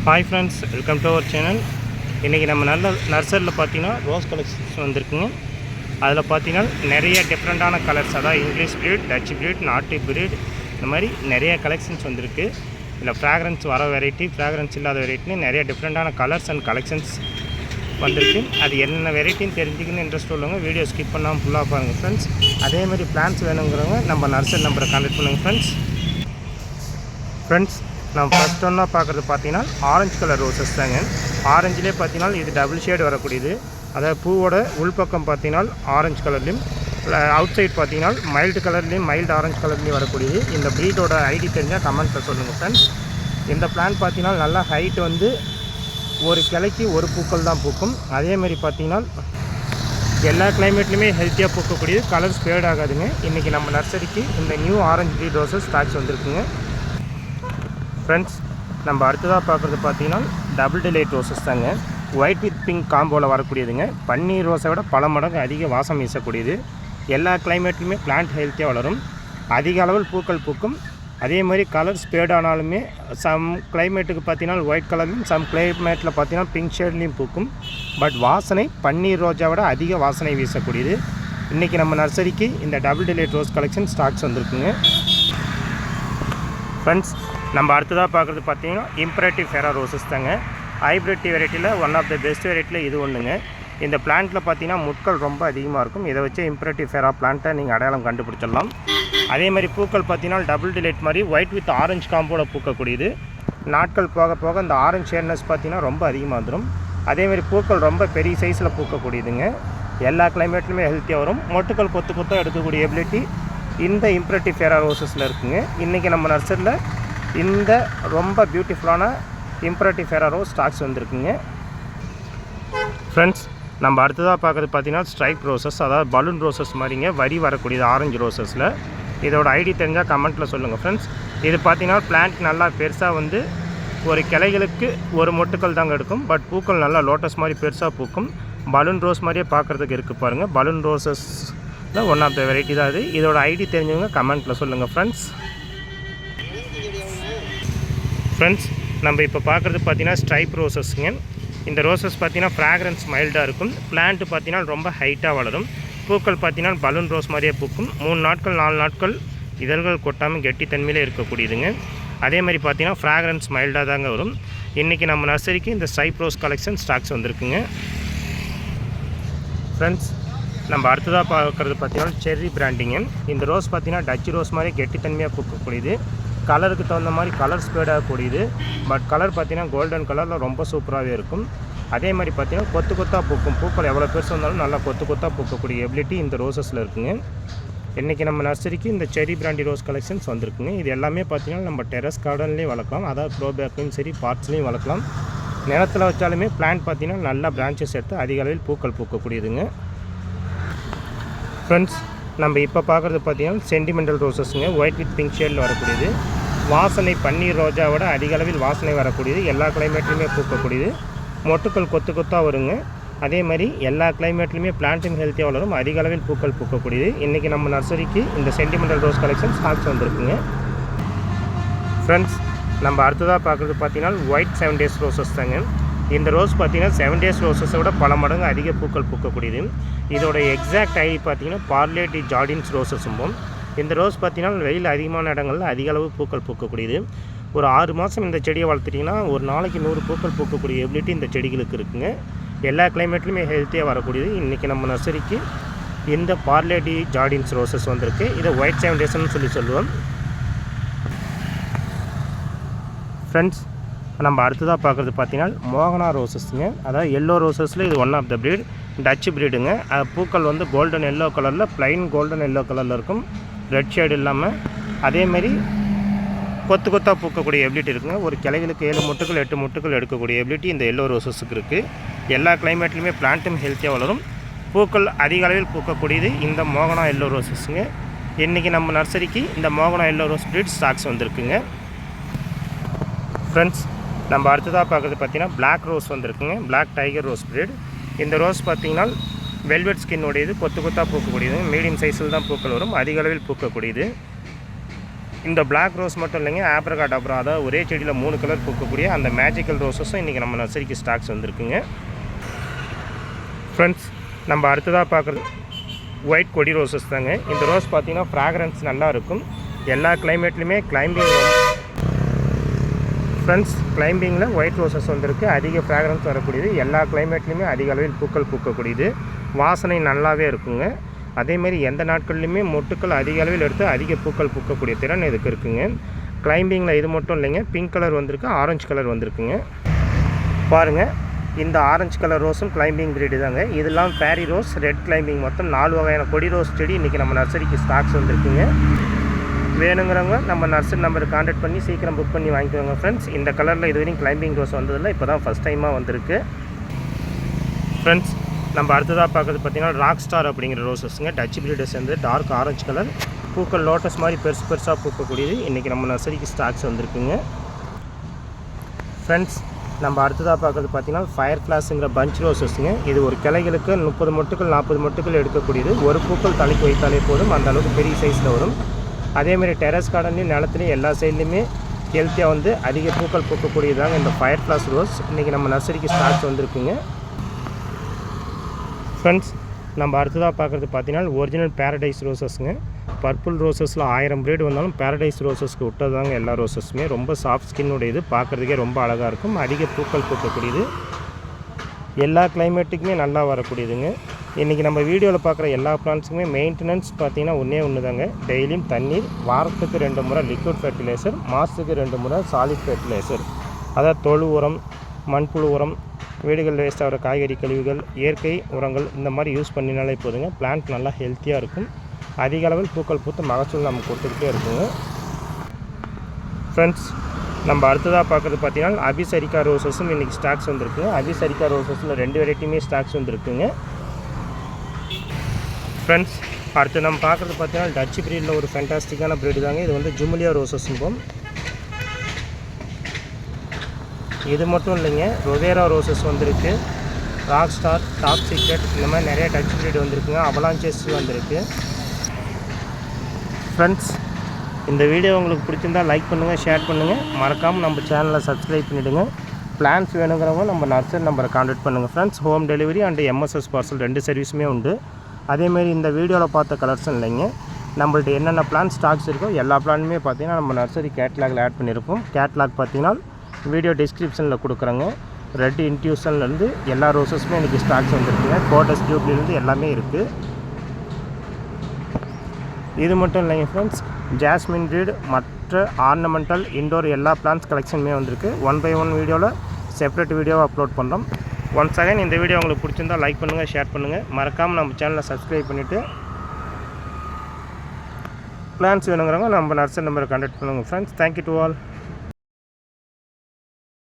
Hi friends, welcome to our channel. இன்றைக்கி நம்ம நல்ல நர்சரியில் பார்த்தீங்கன்னா ரோஸ் கலெக்ஷன்ஸ் வந்திருக்குங்க. அதில் பார்த்தீங்கன்னா நிறைய டிஃப்ரெண்ட்டான கலர்ஸ், அதாவது இங்கிலீஷ் ப்ரீட், டச் ப்ரீட், நாட்டு ப்ரீட், இந்த மாதிரி நிறைய கலெக்ஷன்ஸ் வந்திருக்கு. இதில் ஃப்ராக்ரன்ஸ் வர வெரைட்டி, ஃப்ராக்ரன்ஸ் இல்லாத வெரைட்டின்னு நிறைய டிஃப்ரெண்ட்டான கலர்ஸ் அண்ட் கலெக்ஷன்ஸ் வந்திருக்கு. அது என்ன வெரைட்டின்னு தெரிஞ்சுக்கணும்னு இன்ட்ரெஸ்ட் உள்ளவங்க வீடியோ ஸ்கிப் பண்ணாமல் ஃபுல்லாக பாருங்கள் ஃப்ரெண்ட்ஸ். அதேமாதிரி பிளான்ஸ் வேணுங்கிறவங்க நம்ம நர்சரி நம்பரை கான்டெக்ட் பண்ணுங்கள் ஃப்ரெண்ட்ஸ். நம்ம ஃபஸ்ட் ஒன்றா பார்க்குறது பார்த்தீங்கன்னா ஆரஞ்சு கலர் ரோசஸ் தாங்க. ஆரஞ்சிலே பார்த்தீங்கன்னா இது டபுள் ஷேடு வரக்கூடியது. அதாவது பூவோட உள்பக்கம் பார்த்தீங்கன்னா ஆரஞ்சு கலர்லேயும், அவுட் சைட் பார்த்தீங்கன்னா மைல்டு கலர்லேயும் மைல்டு ஆரஞ்சு கலர்லேயும் வரக்கூடியது. இந்த ப்ரீடோட ஐடி தெரிஞ்சால் கமெண்ட்டில் சொல்லுங்கள் ஃப்ரெண்ட்ஸ். இந்த பிளான் பார்த்தீங்கன்னா நல்லா ஹைட் வந்து ஒரு கிளைக்கு ஒரு பூக்கள் தான் பூக்கும். அதேமாதிரி பார்த்தீங்கன்னா எல்லா கிளைமேட்லையுமே ஹெல்த்தியாக பூக்கக்கூடியது, கலர்ஸ் ஃபேட் ஆகாதுங்க. இன்றைக்கி நம்ம நர்சரிக்கு இந்த new orange breed roses stocks வந்திருக்குங்க ஃப்ரெண்ட்ஸ். நம்ம அடுத்ததாக பார்க்குறது பார்த்தீங்கன்னா டபுள் டிலைட் ரோசஸ் தாங்க. ஒயிட் வித் பிங்க் காம்போவில் வரக்கூடியதுங்க. பன்னீர் ரோஸை விட பல மடங்கு அதிக வாசம் வீசக்கூடியது. எல்லா கிளைமேட்லையுமே பிளான்ட் ஹெல்த்தியாக வளரும், அதிக அளவில் பூக்கள் பூக்கும். அதே மாதிரி கலர் ஸ்பேட் ஆனாலுமே சம் கிளைமேட்டுக்கு பார்த்தீங்கன்னா ஒயிட் கலர்லையும், சம் கிளைமேட்டில் பார்த்தீங்கன்னா பிங்க் ஷேட்லேயும் பூக்கும். பட் வாசனை பன்னீர் ரோஜா விட அதிக வாசனை வீசக்கூடியது. இன்றைக்கி நம்ம நர்சரிக்கு இந்த double delight rose collection stocks வந்திருக்குங்க ஃப்ரெண்ட்ஸ். நம்ம அடுத்ததாக பார்க்குறது பார்த்தீங்கன்னா இம்பரேட்டிவ் ஃபெரா ரோசஸ் தாங்க. ஹைப்ரிட் வெரைட்டியில் ஒன் ஆஃப் த பெஸ்ட் வெரைட்டியில் இது ஒன்றுங்க. இந்த பிளான்ட்டில் பார்த்தீங்கன்னா முட்கள் ரொம்ப அதிகமாக இருக்கும். இதை வச்சு இம்பரேட்டிவ் ஃபெரா பிளான்ட்டை நீங்கள் அடையாளம் கண்டுபிடிச்சிடலாம். அதே மாதிரி பூக்கள் பார்த்தீங்கன்னா டபுள் டிலைட் மாதிரி ஒயிட் வித் ஆரஞ்சு காம்போட பூக்கக்கூடியது. நாட்கள் போக போக இந்த ஆரஞ்சு ஷேட்னஸ் பார்த்தீங்கன்னா ரொம்ப அதிகமாக வந்துடும். அதேமாதிரி பூக்கள் ரொம்ப பெரிய சைஸில் பூக்கக்கூடியதுங்க. எல்லா கிளைமேட்லையுமே ஹெல்த்தியாக வரும். மொட்டுக்கள் கொத்து கொத்தாக எடுக்கக்கூடிய எபிலிட்டி இந்த இம்பரேட்டிவ் ஃபெரா ரோசஸில் இருக்குங்க. இன்றைக்கி நம்ம நர்சரியில் இந்த ரொம்ப பியூட்டிஃபுல்லான இம்பரேட்டிவ் ஃபெரா ரோஸ் ஸ்டாக்ஸ் வந்திருக்குங்க ஃப்ரெண்ட்ஸ். நம்ம அடுத்ததாக பார்க்குறது பார்த்தீங்கன்னா ஸ்ட்ரைப் ரோசஸ், அதாவது பலூன் ரோசஸ் மாதிரிங்க, வரி வரக்கூடியது ஆரஞ்சு ரோசஸில். இதோட ஐடி தெரிஞ்சால் கமெண்ட்டில் சொல்லுங்கள் ஃப்ரெண்ட்ஸ். இது பார்த்தீங்கன்னா பிளான்ட் நல்லா பெருசாக வந்து ஒரு கிளைகளுக்கு ஒரு மொட்டுக்கள் தாங்க எடுக்கும். பட் பூக்கள் நல்லா லோட்டஸ் மாதிரி பெருசாக பூக்கும். பலூன் ரோஸ் மாதிரியே பார்க்குறதுக்கு இருக்குது பாருங்கள். பலூன் ரோசஸில் ஒன் ஆஃப் த வெரைட்டி தான் இது. இதோட ஐடி தெரிஞ்சவங்க கமெண்ட்டில் சொல்லுங்கள் ஃப்ரெண்ட்ஸ். நம்ம இப்போ பார்க்குறது பார்த்தீங்கன்னா ஸ்ட்ரைப் ரோசஸ்ங்க. இந்த ரோசஸ் பார்த்தீங்கன்னா ஃப்ராக்ரன்ஸ் மைல்டாக இருக்கும். பிளான்ட்டு பார்த்தீங்கன்னா ரொம்ப ஹைட்டாக வளரும். பூக்கள் பார்த்தீங்கன்னா பலூன் ரோஸ் மாதிரியே பூக்கும். 3 நாட்கள் 4 நாட்கள் இதழ்கள் கொட்டாமல் கெட்டித்தன்மையிலே இருக்கக்கூடியதுங்க. அதே மாதிரி பார்த்தீங்கன்னா ஃப்ராக்ரன்ஸ் மைல்டாக தாங்க வரும். இன்றைக்கி நம்ம நர்சரிக்கு இந்த ஸ்ட்ரைப் ரோஸ் கலெக்ஷன் ஸ்டாக்ஸ் வந்திருக்குங்க ஃப்ரெண்ட்ஸ். நம்ம அடுத்ததாக பார்க்குறது பார்த்தீங்கன்னா செர்ரி பிராண்டிங்க. இந்த ரோஸ் பார்த்தீங்கன்னா டச் ரோஸ் மாதிரி கெட்டித்தன்மையாக பூக்கக்கூடியது. கலருக்கு தகுந்த மாதிரி கலர் ஸ்பேடாகக்கூடியது. பட் கலர் பார்த்தீங்கன்னா கோல்டன் கலரில் ரொம்ப சூப்பராகவே இருக்கும். அதே மாதிரி பார்த்தீங்கன்னா கொத்து கொத்தாக பூக்கும். பூக்கள் எவ்வளோ பெருசு வந்தாலும் நல்லா கொத்து கொத்தாக பூக்கக்கூடிய எபிலிட்டி இந்த ரோசஸில் இருக்குங்க. இன்றைக்கி நம்ம நர்சரிக்கு இந்த செர்ரி பிராண்டி ரோஸ் கலெக்ஷன்ஸ் வந்திருக்குங்க. இது எல்லாமே பார்த்தீங்கன்னா நம்ம டெரஸ் கார்டன்லேயும் வளர்க்கலாம், அதாவது ப்ரோ பேக்லையும் சரி பார்ட்ஸ்லேயும் வளர்க்கலாம். நிலத்தில் வச்சாலுமே பிளான்ட் பார்த்தீங்கன்னா நல்லா பிரான்ச்சஸ் எடுத்து அதிக அளவில் பூக்கள் பூக்கக்கூடியதுங்க ஃப்ரெண்ட்ஸ். நம்ம இப்போ பார்க்குறது பார்த்தீங்கன்னா சென்டிமெண்டல் ரோசஸ்ங்க. ஒயிட் வித் பிங்க் ஷேடில் வரக்கூடியது. வாசனை பன்னீர் ரோஜாவோட அதிக அளவில் வாசனை வரக்கூடியது. எல்லா கிளைமேட்லையுமே பூக்கக்கூடியது. மொட்டுக்கள் கொத்து கொத்தாக வருங்க. அதே மாதிரி எல்லா கிளைமேட்லையுமே பிளான்ட்டும் ஹெல்த்தியாக வளரும். அதிக அளவில் பூக்கள் பூக்கக்கூடியது. இன்றைக்கி நம்ம நர்சரிக்கு இந்த சென்டிமெண்டல் ரோஸ் கலெக்ஷன் ஸ்டாக்ஸ் வந்திருக்குங்க ஃப்ரெண்ட்ஸ். நம்ம அடுத்ததாக பார்க்குறது பார்த்தீங்கன்னா ஒயிட் 7 days ரோசஸ் தாங்க. இந்த ரோஸ் பார்த்தீங்கன்னா 7 days ரோசஸை விட பல மடங்கு அதிக பூக்கள் பூக்கக்கூடியது. இதோட எக்ஸாக்ட் ஐடி பார்த்தீங்கன்னா பார்லே டி ஜார்டின்ஸ் ரோசஸும்போம். இந்த ரோஸ் பார்த்தீங்கன்னா வெயில் அதிகமான இடங்களில் அதிக அளவு பூக்கள் பூக்கக்கூடியது. ஒரு 6 மாதம் இந்த செடியை வளர்த்துட்டிங்கன்னா ஒரு நாளைக்கு 100 பூக்கள் பூக்கக்கூடிய எபிலிட்டி இந்த செடிகளுக்கு இருக்குங்க. எல்லா கிளைமேட்லையுமே ஹெல்த்தியாக வரக்கூடியது. இன்றைக்கி நம்ம நர்சரிக்கு இந்த பார்லே டி ஜார்டின்ஸ் ரோசஸ் வந்திருக்கு. இதை ஒயிட் 7 daysன்னு சொல்லுவோம் ஃப்ரெண்ட்ஸ். நம்ம அடுத்ததாக பார்க்குறது பார்த்தீங்கன்னா மோகனா ரோசஸ்ங்க. அதாவது எல்லோ ரோசஸில் இது one of the breed, Dutch ப்ரீடுங்க. பூக்கள் வந்து கோல்டன் எல்லோ கலரில், ப்ளைன் கோல்டன் எல்லோ கலரில் இருக்கும், ரெட் ஷேடு இல்லாமல். அதேமாரி கொத்து கொத்தாக பூக்கக்கூடிய எபிலிட்டி இருக்குங்க. ஒரு கிளைகளுக்கு 7 முட்டுகள் 8 முட்டுகள் எடுக்கக்கூடிய எபிலிட்டி இந்த எல்லோ ரோசஸுக்கு இருக்குது. எல்லா கிளைமேட்லையுமே பிளான்ட்டும் ஹெல்த்தியாக வளரும். பூக்கள் அதிக அளவில் பூக்கக்கூடியது இந்த மோகனா எல்லோ ரோசஸ்ங்க. இன்றைக்கி நம்ம நர்சரிக்கு இந்த மோகனா எல்லோ ரோஸ் ப்ரீட் ஸ்டாக்ஸ் வந்திருக்குங்க ஃப்ரெண்ட்ஸ். நம்ம அடுத்ததாக பார்க்குறது பார்த்தீங்கன்னா பிளாக் ரோஸ் வந்திருக்குங்க. Black tiger rose breed. இந்த ரோஸ் பார்த்திங்கன்னா வெல்வெட் ஸ்கின் உடையது, கொத்து கொத்தாக பூக்கக்கூடியது. மீடியம் சைஸில் தான் பூக்கள் வரும், அதிக அளவில் பூக்கக்கூடியது. இந்த பிளாக் ரோஸ் மட்டும் இல்லைங்க, ஆப்ரிகாட் அப்புறம் அதாவது ஒரே செடியில் 3 கலர் பூக்கக்கூடிய அந்த மேஜிக்கல் ரோஸஸும் இன்றைக்கி நம்ம நர்சரிக்கு ஸ்டாக்ஸ் வந்திருக்குங்க. ஃப்ரெண்ட்ஸ், நம்ம அடுத்ததாக பார்க்குறது ஒயிட் கொடி ரோஸஸ் தாங்க. இந்த ரோஸ் பார்த்திங்கன்னா ஃப்ராக்ரன்ஸ் நல்லா இருக்கும். எல்லா கிளைமேட்லையுமே ஃப்ரெண்ட்ஸ் கிளைம்பிங்கில் ஒயிட் ரோஸஸ் வந்திருக்கு. அதிக ஃப்ராக்ரன்ஸ் வரக்கூடியது, எல்லா கிளைமேட்லையுமே அதிக அளவில் பூக்கள் பூக்கக்கூடியது, வாசனை நல்லாவே இருக்குங்க. அதேமாரி எந்த நாட்கள்லையுமே மொட்டுக்கள் அதிக அளவில் எடுத்து அதிக பூக்கள் பூக்கக்கூடிய திறன் இதுக்கு இருக்குங்க. கிளைம்பிங்கில் இது மட்டும் இல்லைங்க, பிங்க் கலர் வந்திருக்கு, ஆரஞ்சு கலர் வந்திருக்குங்க. பாருங்கள், இந்த ஆரஞ்சு கலர் ரோஸும் கிளைம்பிங் ப்ரீடு தாங்க. இதெல்லாம் பேரி ரோஸ், ரெட் கிளைம்பிங், மொத்தம் 4 வகையான கொடி ரோஸ் செடி இன்றைக்கி நம்ம நர்சரிக்கு ஸ்டாக்ஸ் வந்திருக்குங்க. வேணுங்கிறவங்க நம்ம நர்சரி நம்பருக்கு கான்டாக்ட் பண்ணி சீக்கிரம் புக் பண்ணி வாங்கிக்கோங்க. ஃப்ரெண்ட்ஸ், இந்த கலரில் இதுவரையும் கிளைம்பிங் ரோஸ் வந்ததில்லை, இப்போ தான் ஃபஸ்ட் டைமாக வந்திருக்கு. ஃப்ரெண்ட்ஸ், நம்ம அடுத்ததாக பார்க்குறது பார்த்திங்கன்னா ராக் ஸ்டார் அப்படிங்கிற ரோஸஸ்ங்க. டச் பிரீடை சேர்ந்து டார்க் ஆரஞ்சு கலர், பூக்கள் லோட்டஸ் மாதிரி பெருசாக பூக்கக்கூடியது இன்றைக்கி நம்ம நர்சரிக்கு ஸ்டாக்ஸ் வந்திருக்குங்க. ஃப்ரெண்ட்ஸ், நம்ம அடுத்ததாக பார்க்குறது பார்த்திங்கன்னா ஃபயர் ஃப்ளாஸுங்கிற பஞ்ச் ரோஸஸ்ங்க. இது ஒரு கிளைகளுக்கு 30 மொட்டுக்கள் 40 மொட்டுக்கள் எடுக்கக்கூடியது. ஒரு பூக்கள் தலைக்கு வைத்தாலே போதும், அந்த அளவுக்கு பெரிய சைஸில் வரும். அதேமாதிரி டெரஸ் கார்டன்லையும் நிலத்துலையும் எல்லா சைட்லேயுமே ஹெல்த்தியாக வந்து அதிக பூக்கள் பூக்கக்கூடியதாங்க இந்த ஃபயர் ஃப்ளாஸ் ரோஸ் இன்றைக்கி நம்ம நர்சரிக்கு ஸ்டாக்ஸ் வந்திருக்குங்க. ஃப்ரெண்ட்ஸ், நம்ம அடுத்ததாக பார்க்குறது பார்த்தீங்கன்னா ஒரிஜினல் பேரடைஸ் ரோஸஸ்ங்க. பர்பிள் ரோஸஸில் 1000 பிரீடு வந்தாலும் பேரடைஸ் ரோஸஸ்க்கு விட்டதாங்க எல்லா ரோஸஸுமே. ரொம்ப சாஃப்ட் ஸ்கின்னுடையது, பார்க்குறதுக்கே ரொம்ப அழகாக இருக்கும், அதிக பூக்கள் பூக்கக்கூடியது, எல்லா கிளைமேட்டுக்குமே நல்லா வரக்கூடியதுங்க. இன்றைக்கி நம்ம வீடியோவில் பார்க்குற எல்லா பிளான்ஸுக்குமே மெயின்டெனன்ஸ் பார்த்திங்கன்னா ஒன்று தாங்க. டெய்லியும் தண்ணீர், வாரத்துக்கு 2 முறை லிக்விட் ஃபெர்டிலைசர், மாதத்துக்கு 2 முறை சாலிட் ஃபெர்டிலைசர், அதாவது தொழு உரம், மண்புழு உரம், வீடுகள் வேஸ்ட் ஆகிற காய்கறி கழிவுகள், இயற்கை உரங்கள் இந்த மாதிரி யூஸ் பண்ணினாலே போதுங்க. பிளான்ட் நல்லா ஹெல்த்தியாக இருக்கும், அதிக அளவில் பூக்கள் பூத்து மகசூல் நம்ம கொடுத்துக்கிட்டே இருக்குங்க. ஃப்ரெண்ட்ஸ், நம்ம அடுத்ததாக பார்க்குறது பார்த்திங்கன்னா அபிசரிக்கா ரோஸஸும் இன்றைக்கி ஸ்டாக்ஸ் வந்துருக்குங்க. அபிசரிக்கா ரோஸஸில் 2 வெரைட்டியுமே ஸ்டாக்ஸ் வந்துருக்குங்க. ஃப்ரெண்ட்ஸ், அடுத்து நம்ம பார்க்குறது பார்த்தீங்கன்னா டச் ப்ரீடில் ஒரு ஃபேண்டாஸ்டிக்கான ப்ரீடு தாங்க. இது வந்து ஜுமுலியா ரோஸஸ்ம்போம். இது மட்டும் இல்லைங்க, ரொவேரா ரோஸஸ் வந்திருக்கு, ராக் ஸ்டார், டாப் சீக்ரெட், இந்த மாதிரி நிறைய டச் ப்ரீடு வந்திருக்குங்க. அவலாஞ்சஸ் வந்திருக்கு. ஃப்ரெண்ட்ஸ், இந்த வீடியோ உங்களுக்கு பிடிச்சிருந்தால் லைக் பண்ணுங்கள், ஷேர் பண்ணுங்கள், மறக்காமல் நம்ம சேனலை சப்ஸ்கிரைப் பண்ணிவிடுங்க. பிளான்ஸ் வேணுங்கிறவங்க நம்ம நர்சரி நம்பரை கான்டாக்ட் பண்ணுங்கள். Friends, home delivery and MSS parcel 2 சர்வீஸுமே உண்டு. அதேமாரி இந்த வீடியோவில் பார்த்த கலர்ஸும் இல்லைங்க, நம்மள்ட்ட என்னென்ன பிளான் ஸ்டாக்ஸ் இருக்கோ எல்லா பிளானுமே பார்த்திங்கன்னா நம்ம நர்சரி கேட்லாகில் ஆட் பண்ணியிருப்போம். கேட்லாக் பார்த்திங்கன்னா வீடியோ டிஸ்கிரிப்ஷனில் கொடுக்குறோங்க. ரெட் இன்ட்யூஷன்லேருந்து எல்லா ரோஸஸுமே இன்றைக்கி ஸ்டாக்ஸ் வந்துருக்குங்க. கோட்டஸ் டியூப்லேருந்து எல்லாமே இருக்குது. இது மட்டும் இல்லைங்க ஃப்ரெண்ட்ஸ், ஜாஸ்மின் ப்ரீடு மற்ற ஆர்னமெண்டல் இன்டோர் எல்லா பிளான்ஸ் கலெக்ஷனுமே வந்திருக்கு. 1 by 1 வீடியோவில் செப்பரேட் வீடியோவை அப்லோட் பண்ணுறோம். ஒன்ஸ் அகைன் இந்த வீடியோ உங்களுக்கு பிடிச்சிருந்தால் லைக் பண்ணுங்கள், ஷேர் பண்ணுங்கள், மறக்காமல் நம்ம சேனலை சப்ஸ்கிரைப் பண்ணிவிட்டு பிளான்ஸ் வேணுங்கிறவங்க நம்ம நர்சரி நம்பரை கான்டாக்ட் பண்ணுங்கள். Friends, thank you to all.